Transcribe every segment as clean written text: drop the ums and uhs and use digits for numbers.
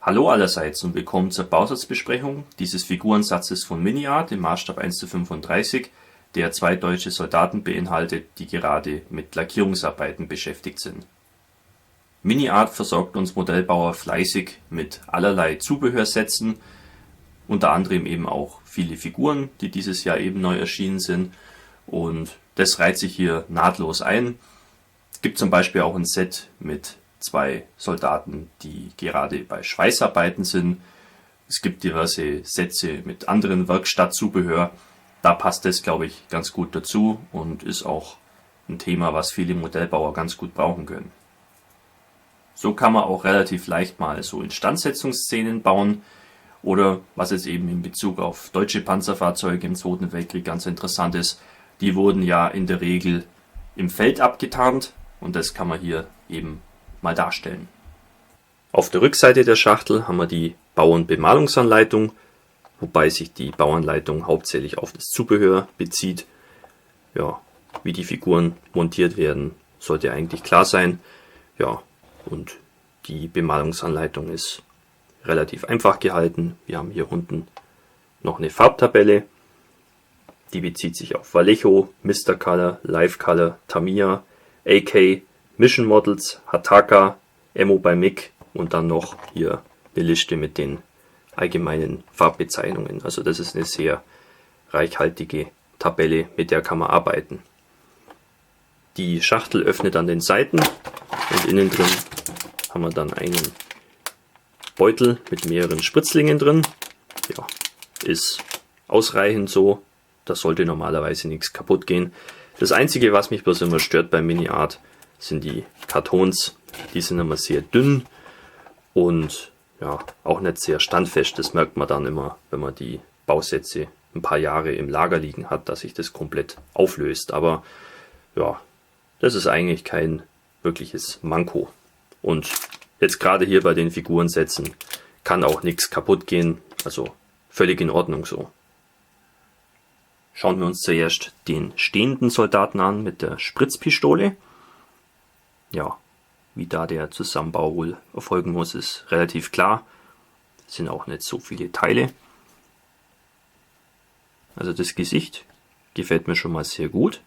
Hallo allerseits und willkommen zur Bausatzbesprechung dieses Figurensatzes von Mini-Art im Maßstab 1:35, der 2 deutsche Soldaten beinhaltet, die gerade mit Lackierungsarbeiten beschäftigt sind. Mini-Art versorgt uns Modellbauer fleißig mit allerlei Zubehörsätzen, unter anderem eben auch viele Figuren, die dieses Jahr eben neu erschienen sind, und das reiht sich hier nahtlos ein. Es gibt zum Beispiel auch ein Set mit 2 Soldaten, die gerade bei Schweißarbeiten sind. Es gibt diverse Sätze mit anderen Werkstattzubehör. Da passt das, glaube ich, ganz gut dazu und ist auch ein Thema, was viele Modellbauer ganz gut brauchen können. So kann man auch relativ leicht mal so Instandsetzungsszenen bauen oder, was jetzt eben in Bezug auf deutsche Panzerfahrzeuge im Zweiten Weltkrieg ganz interessant ist, die wurden ja in der Regel im Feld abgetarnt und das kann man hier eben mal darstellen. Auf der Rückseite der Schachtel haben wir die Bau- und Bemalungsanleitung, wobei sich die Bauanleitung hauptsächlich auf das Zubehör bezieht. Ja, wie die Figuren montiert werden, sollte eigentlich klar sein. Ja, und die Bemalungsanleitung ist relativ einfach gehalten. Wir haben hier unten noch eine Farbtabelle. Die bezieht sich auf Vallejo, Mr. Color, Live Color, Tamiya, AK, Mission Models, Hataka, Ammo bei MiG und dann noch hier eine Liste mit den allgemeinen Farbbezeichnungen. Also das ist eine sehr reichhaltige Tabelle, mit der kann man arbeiten. Die Schachtel öffnet an den Seiten und innen drin haben wir dann einen Beutel mit mehreren Spritzlingen drin. Ja, ist ausreichend so. Da sollte normalerweise nichts kaputt gehen. Das Einzige, was mich bloß immer stört bei Mini-Art, sind die Kartons. Die sind immer sehr dünn und ja, auch nicht sehr standfest. Das merkt man dann immer, wenn man die Bausätze ein paar Jahre im Lager liegen hat, dass sich das komplett auflöst. Aber ja, das ist eigentlich kein wirkliches Manko. Und jetzt gerade hier bei den Figurensätzen kann auch nichts kaputt gehen. Also völlig in Ordnung so. Schauen wir uns zuerst den stehenden Soldaten an mit der Spritzpistole. Ja, wie da der Zusammenbau wohl erfolgen muss, ist relativ klar. Es sind auch nicht so viele Teile. Also das Gesicht gefällt mir schon mal sehr gut.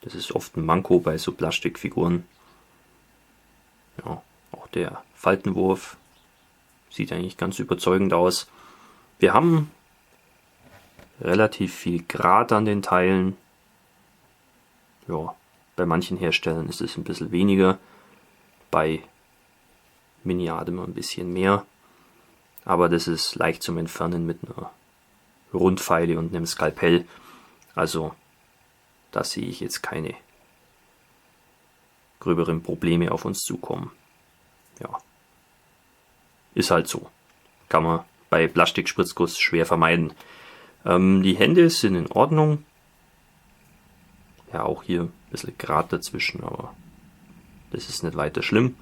Das ist oft ein Manko bei so Plastikfiguren. Ja, auch der Faltenwurf sieht eigentlich ganz überzeugend aus. Wir haben relativ viel Grat an den Teilen. Ja, bei manchen Herstellern ist es ein bisschen weniger, bei Mini-Art immer ein bisschen mehr. Aber das ist leicht zum Entfernen mit einer Rundfeile und einem Skalpell. Also da sehe ich jetzt keine gröberen Probleme auf uns zukommen. Ja, ist halt so. Kann man bei Plastikspritzguss schwer vermeiden. Die Hände sind in Ordnung. Ja, auch hier ein bisschen Grat dazwischen, aber das ist nicht weiter schlimm.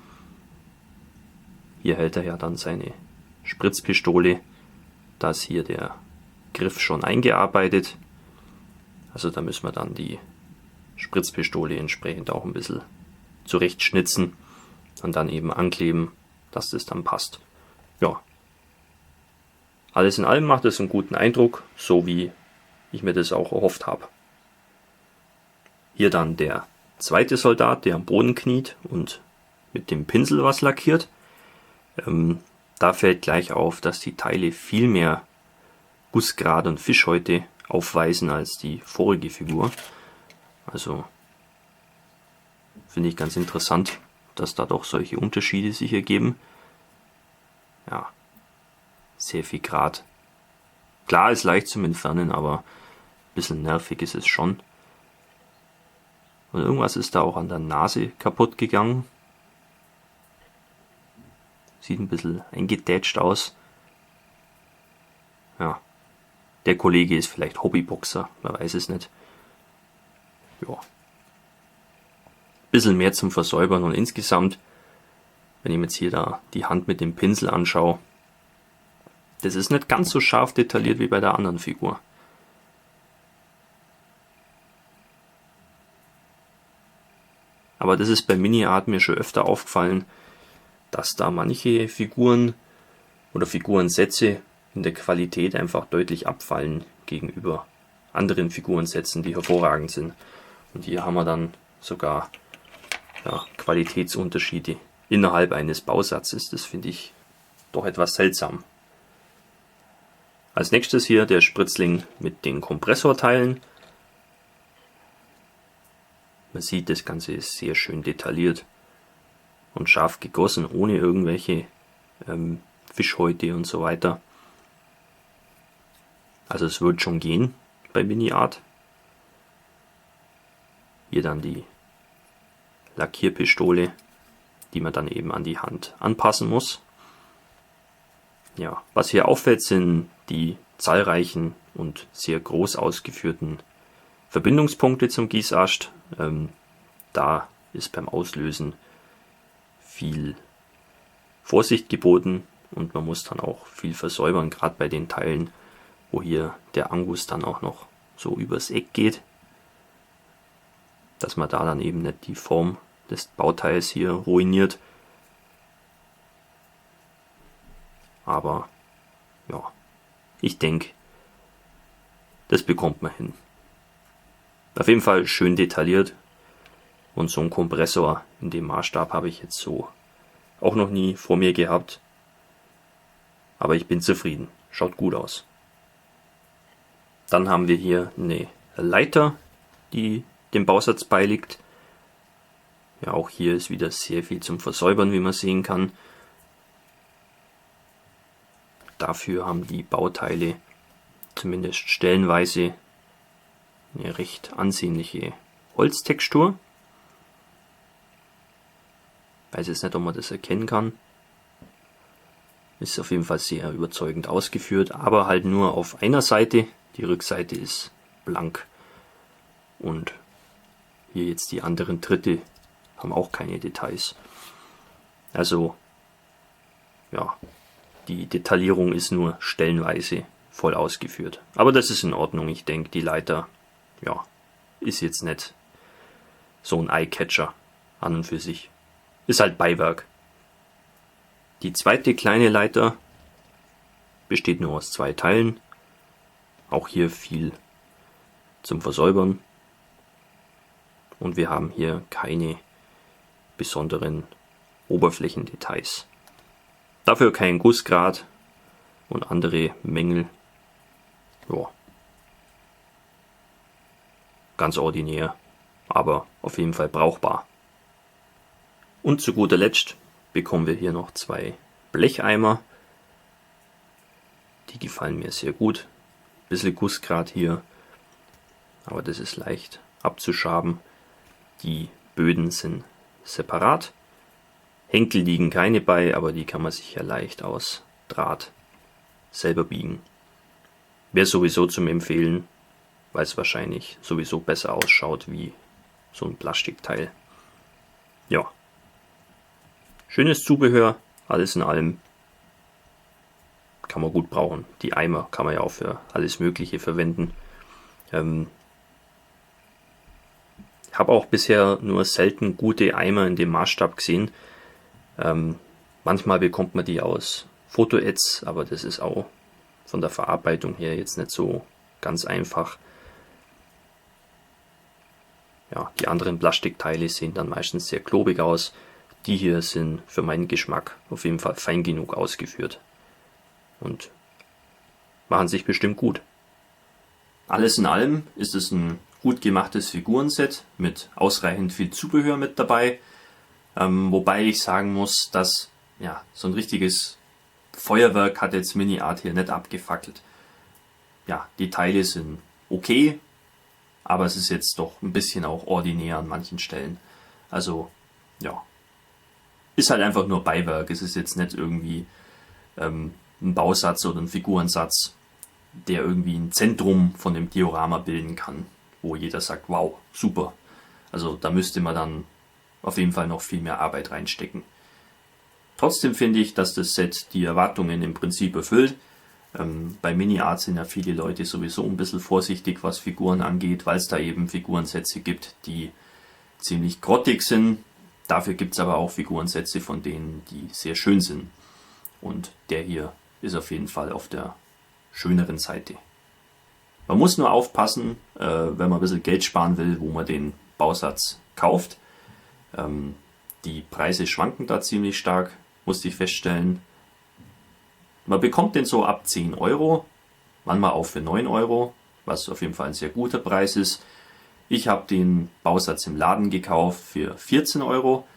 Hier hält er ja dann seine Spritzpistole. Da ist hier der Griff schon eingearbeitet. Also da müssen wir dann die Spritzpistole entsprechend auch ein bisschen zurechtschnitzen und dann eben ankleben, dass das dann passt. Ja, alles in allem macht es einen guten Eindruck, so wie ich mir das auch erhofft habe. Hier dann der zweite Soldat, der am Boden kniet und mit dem Pinsel was lackiert. Da fällt gleich auf, dass die Teile viel mehr Gussgrad und Fischhäute aufweisen als die vorige Figur. Also finde ich ganz interessant, dass da doch solche Unterschiede sich ergeben. Ja, sehr viel Grat. Klar, ist leicht zum Entfernen, aber ein bisschen nervig ist es schon. Und irgendwas ist da auch an der Nase kaputt gegangen. Sieht ein bisschen eingedätscht aus. Ja, der Kollege ist vielleicht Hobbyboxer, man weiß es nicht. Ja, bisschen mehr zum Versäubern und insgesamt, wenn ich mir jetzt hier da die Hand mit dem Pinsel anschaue, das ist nicht ganz so scharf detailliert wie bei der anderen Figur. Aber das ist bei Mini-Art mir schon öfter aufgefallen. dass da manche Figuren oder Figurensätze in der Qualität einfach deutlich abfallen gegenüber anderen Figurensätzen, die hervorragend sind. Und hier haben wir dann sogar Qualitätsunterschiede innerhalb eines Bausatzes. Das finde ich doch etwas seltsam. Als nächstes hier der Spritzling mit den Kompressorteilen. Man sieht, das Ganze ist sehr schön detailliert und scharf gegossen, ohne irgendwelche Fischhäute und so weiter. Also es wird schon gehen bei Mini-Art. Hier dann die Lackierpistole, die man dann eben an die Hand anpassen muss. Ja, was hier auffällt, sind die zahlreichen und sehr groß ausgeführten Verbindungspunkte zum Gießast. Da ist beim Auslösen viel Vorsicht geboten und man muss dann auch viel versäubern, gerade bei den Teilen, wo hier der Angus dann auch noch so übers Eck geht, dass man da dann eben nicht die Form des Bauteils hier ruiniert. Aber ja, ich denke, das bekommt man hin. Auf jeden Fall schön detailliert und so einen Kompressor in dem Maßstab habe ich jetzt so auch noch nie vor mir gehabt. Aber ich bin zufrieden, schaut gut aus. Dann haben wir hier eine Leiter, die dem Bausatz beiliegt. Ja, auch hier ist wieder sehr viel zum Versäubern, wie man sehen kann. Dafür haben die Bauteile zumindest stellenweise eine recht ansehnliche Holztextur. Weiß jetzt nicht, ob man das erkennen kann. Ist auf jeden Fall sehr überzeugend ausgeführt, aber halt nur auf einer Seite. Die Rückseite ist blank. Und hier jetzt die anderen Dritte haben auch keine Details. Also, ja, die Detaillierung ist nur stellenweise voll ausgeführt. Aber das ist in Ordnung. Ich denke, die Leiter, ja, ist jetzt nicht so ein Eyecatcher an und für sich. Ist halt Beiwerk. Die zweite kleine Leiter besteht nur aus 2 Teilen. Auch hier viel zum Versäubern. Und wir haben hier keine besonderen Oberflächendetails. Dafür kein Gussgrad und andere Mängel. Ja. Ganz ordinär, aber auf jeden Fall brauchbar. Und zu guter Letzt bekommen wir hier noch 2 Blecheimer. Die gefallen mir sehr gut. Ein bisschen Gussgrad hier, aber das ist leicht abzuschaben. Die Böden sind separat. Henkel liegen keine bei, aber die kann man sich ja leicht aus Draht selber biegen. Wäre sowieso zum Empfehlen, weil es wahrscheinlich sowieso besser ausschaut wie so ein Plastikteil. Ja. Schönes Zubehör, alles in allem. Kann man gut brauchen. Die Eimer kann man ja auch für alles Mögliche verwenden. Ich habe auch bisher nur selten gute Eimer in dem Maßstab gesehen. Manchmal bekommt man die aus Foto-Ads, aber das ist auch von der Verarbeitung her jetzt nicht so ganz einfach. Ja, die anderen Plastikteile sehen dann meistens sehr klobig aus. Die hier sind für meinen Geschmack auf jeden Fall fein genug ausgeführt und machen sich bestimmt gut. Alles in allem ist es ein gut gemachtes Figurenset mit ausreichend viel Zubehör mit dabei. Wobei ich sagen muss, dass ja, so ein richtiges Feuerwerk hat jetzt Mini-Art hier nicht abgefackelt. Ja, die Teile sind okay, aber es ist jetzt doch ein bisschen auch ordinär an manchen Stellen. Also, ja, ist halt einfach nur Beiwerk. Es ist jetzt nicht irgendwie ein Bausatz oder ein Figurensatz, der irgendwie ein Zentrum von dem Diorama bilden kann, wo jeder sagt, wow, super. Also da müsste man dann auf jeden Fall noch viel mehr Arbeit reinstecken. Trotzdem finde ich, dass das Set die Erwartungen im Prinzip erfüllt. Bei Mini-Art sind ja viele Leute sowieso ein bisschen vorsichtig, was Figuren angeht, weil es da eben Figurensätze gibt, die ziemlich grottig sind. Dafür gibt es aber auch Figurensätze von denen, die sehr schön sind. Und der hier ist auf jeden Fall auf der schöneren Seite. Man muss nur aufpassen, wenn man ein bisschen Geld sparen will, wo man den Bausatz kauft. Die Preise schwanken da ziemlich stark, musste ich feststellen. Man bekommt den so ab 10 Euro, manchmal auch für 9 Euro, was auf jeden Fall ein sehr guter Preis ist. Ich habe den Bausatz im Laden gekauft für 14 Euro.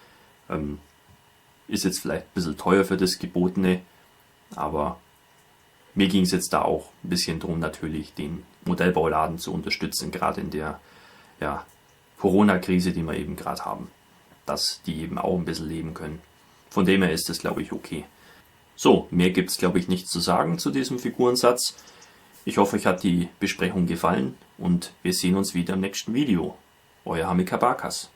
Ist jetzt vielleicht ein bisschen teuer für das Gebotene, aber mir ging es jetzt da auch ein bisschen drum, natürlich den Modellbauladen zu unterstützen, gerade in der Corona-Krise, die wir eben gerade haben, dass die eben auch ein bisschen leben können. Von dem her ist das, glaube ich, okay. So, mehr gibt es, glaube ich, nichts zu sagen zu diesem Figurensatz. Ich hoffe, euch hat die Besprechung gefallen und wir sehen uns wieder im nächsten Video. Euer Hamika Barkas.